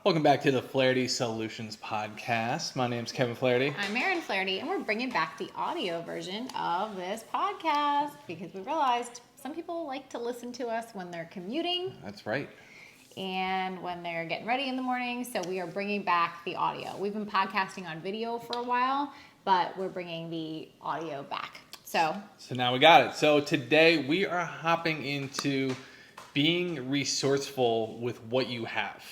Welcome back to the Flaherty Solutions Podcast. My name's Kevin Flaherty. I'm Erin Flaherty, and we're bringing back the audio version of this podcast because we realized some people like to listen to us when they're commuting. That's right. And when they're getting ready in the morning, so we are bringing back the audio. We've been podcasting on video for a while, but we're bringing the audio back. So now we got it. So today we are hopping into being resourceful with what you have.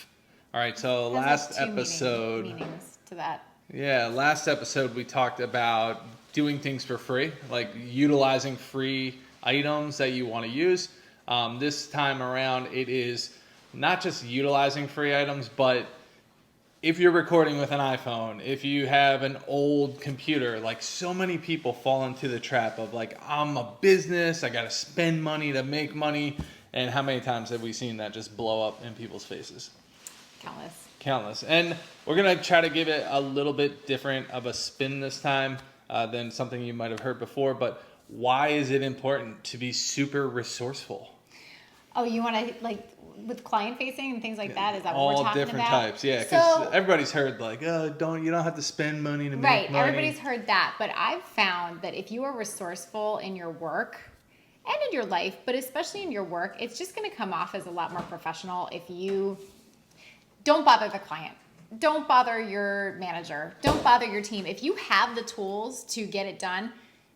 All right, so last episode, meanings to that. Yeah, last episode we talked about doing things for free, like utilizing free items that you want to use. This time around, it is not just utilizing free items, but if you're recording with an iPhone, if you have an old computer, like so many people fall into the trap of like, I'm a business, I got to spend money to make money. And how many times have we seen that just blow up in people's faces? Countless. And we're going to try to give it a little bit different of a spin this time than something you might have heard before. But why is it important to be super resourceful? Oh, you want to, like, with client facing and things like that? Is that what All we're talking different about? types, yeah. Because everybody's heard, like, you don't have to spend money to make money. Right, everybody's heard that. But I've found that if you are resourceful in your work and in your life, but especially in your work, it's just going to come off as a lot more professional if you don't bother the client. Don't bother your manager. Don't bother your team. If you have the tools to get it done,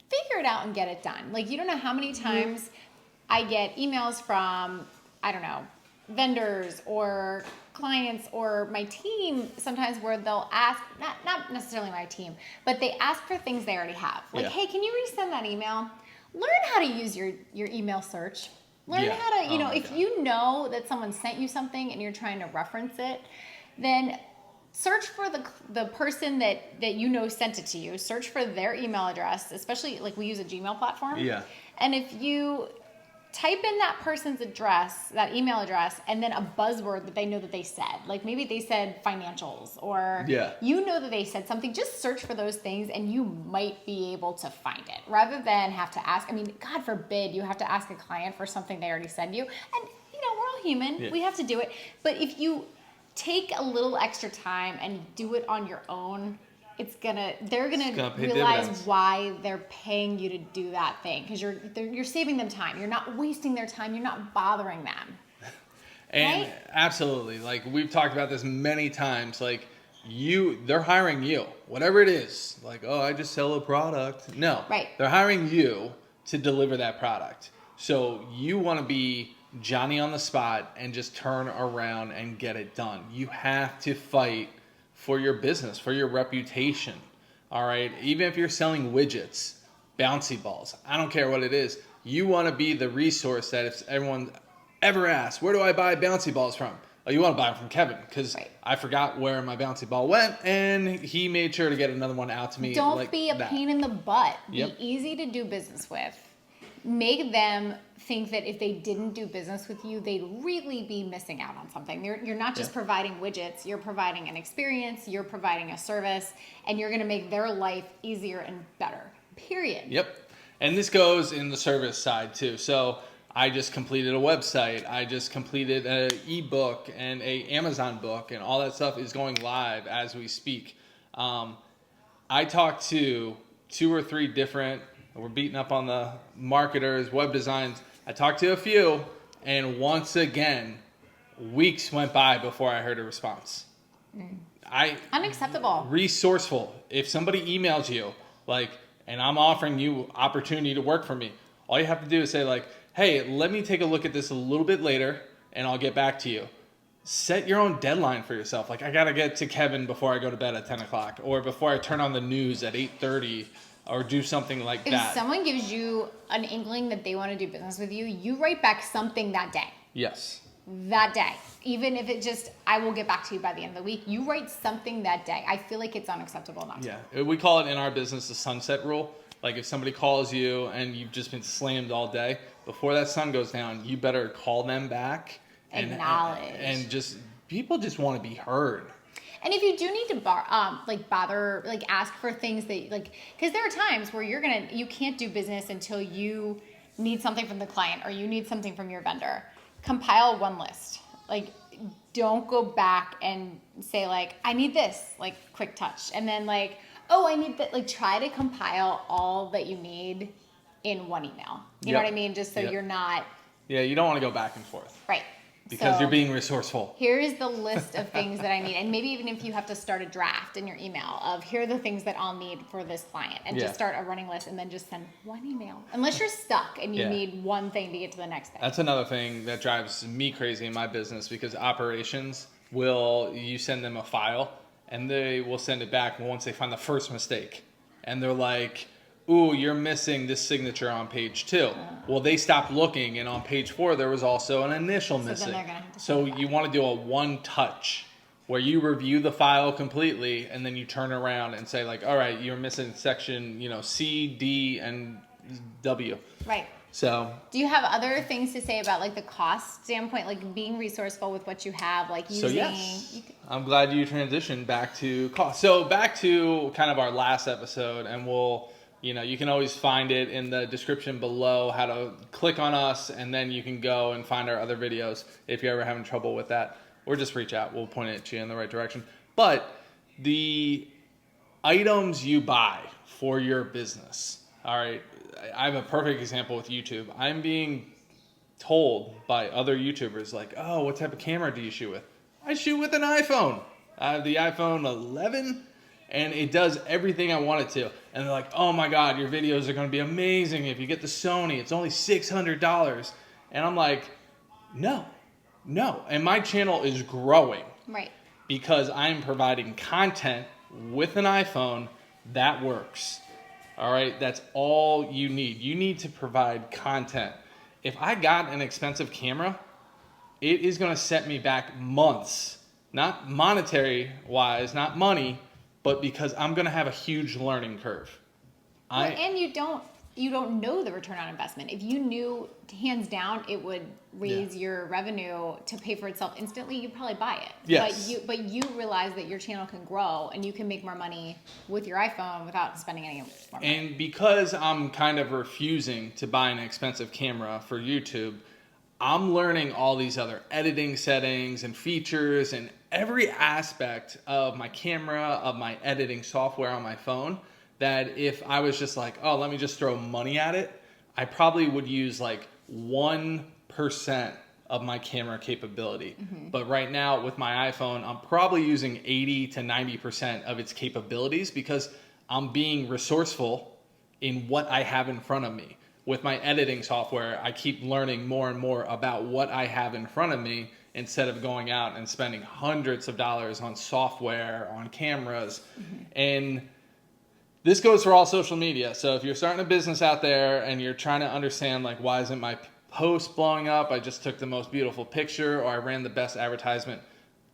figure it out and get it done. Like, you don't know how many times I get emails from, I don't know, vendors or clients or my team sometimes where they'll ask, not necessarily my team, but they ask for things they already have. Like, hey, can you resend that email? Learn how to use your email search. Learn how to, if you know that someone sent you something and you're trying to reference it, then search for the person that you know sent it to you. Search for their email address, especially like we use a Gmail platform. Yeah. And if you type in that person's address, that email address, and then a buzzword that they know that they said. Like maybe they said financials or you know that they said something. Just search for those things and you might be able to find it rather than have to ask. I mean, God forbid you have to ask a client for something they already sent you. And, we're all human. Yeah. We have to do it. But if you take a little extra time and do it on your own, they're gonna realize dividends. Why they're paying you to do that thing, because you're saving them time. You're not wasting their time. You're not bothering them. And right? Absolutely, like we've talked about this many times. Like they're hiring you, whatever it is. Like, oh, I just sell a product. No, right? They're hiring you to deliver that product. So you want to be Johnny on the spot and just turn around and get it done. You have to fight for your business, for your reputation, all right? Even if you're selling widgets, bouncy balls, I don't care what it is. You want to be the resource that if everyone ever asks, where do I buy bouncy balls from? Oh, you want to buy them from Kevin because I forgot where my bouncy ball went, and he made sure to get another one out to me. Don't be a pain in the butt. Be easy to do business with. Make them think that if they didn't do business with you, they'd really be missing out on something. You're not just providing widgets, you're providing an experience, you're providing a service, and you're going to make their life easier and better, period. Yep. And this goes in the service side too. So I just completed a website. I just completed an ebook and a Amazon book, and all that stuff is going live as we speak. I talked to 2 or 3 different, we're beating up on the marketers, web designs. I talked to a few, and once again, weeks went by before I heard a response. Unacceptable. Resourceful. If somebody emails you, and I'm offering you opportunity to work for me, all you have to do is say hey, let me take a look at this a little bit later, and I'll get back to you. Set your own deadline for yourself. I got to get to Kevin before I go to bed at 10 o'clock, or before I turn on the news at 8:30. Or do something like that. If someone gives you an inkling that they want to do business with you, you write back something that day. Yes. That day. Even if it just, I will get back to you by the end of the week. You write something that day. I feel like it's unacceptable not to. Yeah. We call it in our business the sunset rule. Like if somebody calls you and you've just been slammed all day, bother the sun goes down, you better call them back. Acknowledge. And just, people just want to be heard. And if you do need to ask for things that because there are times where you can't do business until you need something from the client or you need something from your vendor. Compile one list. don't go back and say like, I need this, like quick touch. And then like, oh, I need that. Like try to compile all that you need in one email. You know what I mean? Just so you're not. Yeah, you don't want to go back and forth. Right. Because so, you're being resourceful. Here's the list of things that I need. And maybe even if you have to start a draft in your email of here are the things that I'll need for this client. And just start a running list and then just send one email. Unless you're stuck and you need one thing to get to the next thing. That's another thing that drives me crazy in my business because operations you send them a file and they will send it back once they find the first mistake. And they're like, ooh, you're missing this signature on page 2. Well, they stopped looking, and on page 4, there was also an initial missing. So you want to do a one touch where you review the file completely, and then you turn around and say, like, all right, you're missing section, C, D, and W. Right. So do you have other things to say about like the cost standpoint, like being resourceful with what you have, like using? So yes, I'm glad you transitioned back to cost. So back to kind of our last episode, and you can always find it in the description below how to click on us, and then you can go and find our other videos if you're ever having trouble with that, or just reach out. We'll point it to you in the right direction. But the items you buy for your business, all right, I have a perfect example with YouTube. I'm being told by other YouTubers like, oh, what type of camera do you shoot with? I shoot with an iPhone. I have the iPhone 11. And it does everything I want it to. And they're like, oh my God, your videos are going to be amazing if you get the Sony. It's only $600. And I'm like, no. And my channel is growing. Right. Because I'm providing content with an iPhone that works. All right? That's all you need. You need to provide content. If I got an expensive camera, it is going to set me back months. Not monetary wise, not money, but because I'm going to have a huge learning curve. And you don't know the return on investment. If you knew hands down it would raise your revenue to pay for itself instantly, you'd probably buy it. Yes. But you realize that your channel can grow and you can make more money with your iPhone without spending any more money. And because I'm kind of refusing to buy an expensive camera for YouTube, I'm learning all these other editing settings and features and every aspect of my camera, of my editing software on my phone, that if I was just like, oh, let me just throw money at it, I probably would use like 1% of my camera capability. Mm-hmm. But right now with my iPhone, I'm probably using 80 to 90% of its capabilities because I'm being resourceful in what I have in front of me. With my editing software, I keep learning more and more about what I have in front of me instead of going out and spending hundreds of dollars on software, on cameras. Mm-hmm. And this goes for all social media. So if you're starting a business out there and you're trying to understand, like, why isn't my post blowing up? I just took the most beautiful picture, or I ran the best advertisement.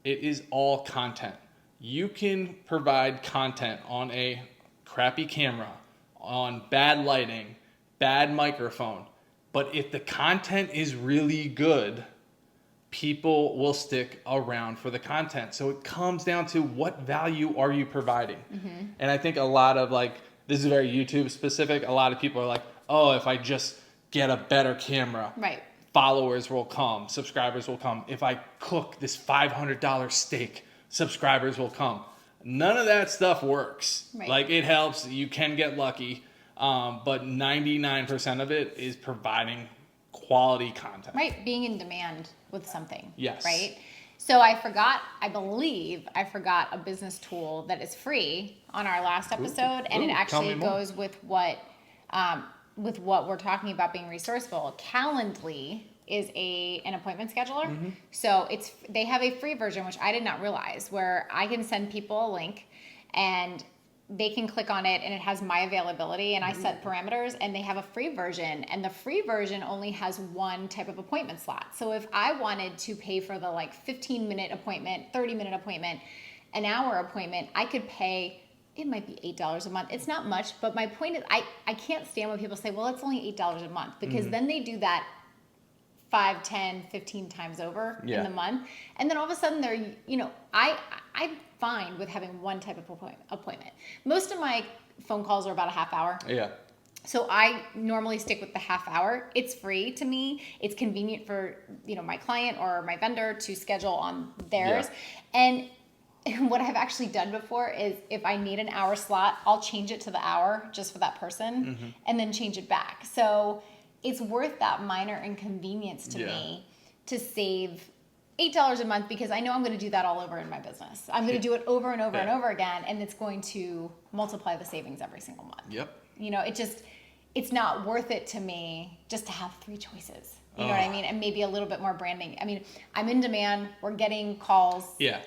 It is all content. You can provide content on a crappy camera, on bad lighting, bad microphone. But if the content is really good, people will stick around for the content. So it comes down to what value are you providing? Mm-hmm. And I think a lot of this is very YouTube specific. A lot of people are like, oh, if I just get a better camera, right, followers will come, subscribers will come. If I cook this $500 steak, subscribers will come. None of that stuff works. Right. It helps. You can get lucky. But 99% of it is providing quality content. Right, being in demand with something. Yes. Right? So I believe I forgot a business tool that is free on our last episode, and it actually goes with what we're talking about being resourceful. Calendly is an appointment scheduler. Mm-hmm. So they have a free version, which I did not realize, where I can send people a link and they can click on it and it has my availability and I set parameters, and they have a free version, and the free version only has one type of appointment slot. So if I wanted to pay for the 15-minute appointment, 30-minute appointment, an hour appointment, I could pay, it might be $8 a month. It's not much, but my point is I can't stand when people say, well, it's only $8 a month, because then they do that 5, 10, 15 times over in the month. And then all of a sudden I'm fine with having one type of appointment. Most of my phone calls are about a half hour. Yeah. So I normally stick with the half hour. It's free to me. It's convenient for, my client or my vendor to schedule on theirs. And what I've actually done before is if I need an hour slot, I'll change it to the hour just for that person and then change it back. So it's worth that minor inconvenience to me to save $8 a month, because I know I'm going to do that all over in my business. I'm going to do it over and over and over again, and it's going to multiply the savings every single month. Yep. It's not worth it to me just to have 3 choices. You know what I mean? And maybe a little bit more branding. I mean, I'm in demand. We're getting calls. Yeah.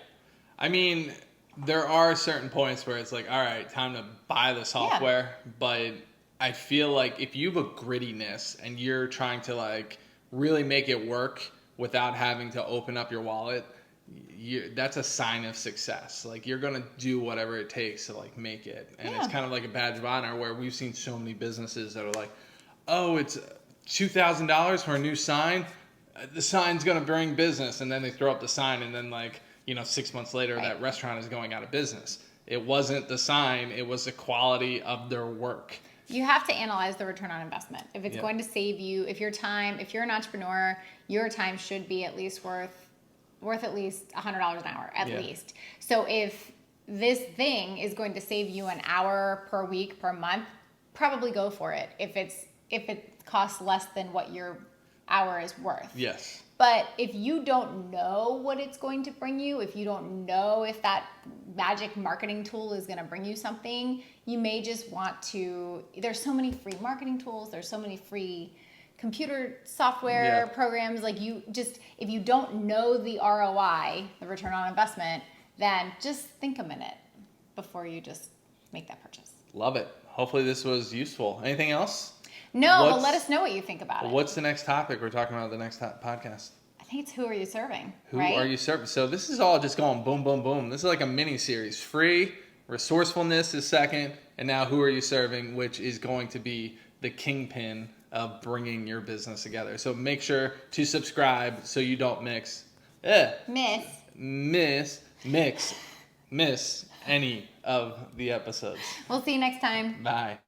I mean, there are certain points where it's like, all right, time to buy the software. Yeah. But I feel like if you have a grittiness and you're trying to like really make it work without having to open up your wallet, that's a sign of success. Like, you're going to do whatever it takes to like make it. And it's kind of like a badge of honor, where we've seen so many businesses that are like, oh, it's $2,000 for a new sign. The sign's going to bring business. And then they throw up the sign, and then 6 months later, that restaurant is going out of business. It wasn't the sign. It was the quality of their work. You have to analyze the return on investment. If it's going to save you, if you're an entrepreneur, your time should be at least worth at least $100 an hour, at least. So if this thing is going to save you an hour per week, per month, probably go for it. If it costs less than what your hour is worth. Yes. But if you don't know what it's going to bring you, if you don't know if that magic marketing tool is going to bring you something, you may just want to, there's so many free marketing tools, there's so many free computer software programs. If you don't know the ROI, the return on investment, then just think a minute before you just make that purchase. Love it. Hopefully this was useful. Anything else? No, but let us know what you think about it. What's the next topic we're talking about the next podcast? I think it's Who Are You Serving? Who are you serving? So this is all just going boom, boom, boom. This is like a mini series. Free, resourcefulness is second, and now Who Are You Serving, which is going to be the kingpin of bringing your business together. So make sure to subscribe so you don't miss any of the episodes. We'll see you next time. Bye.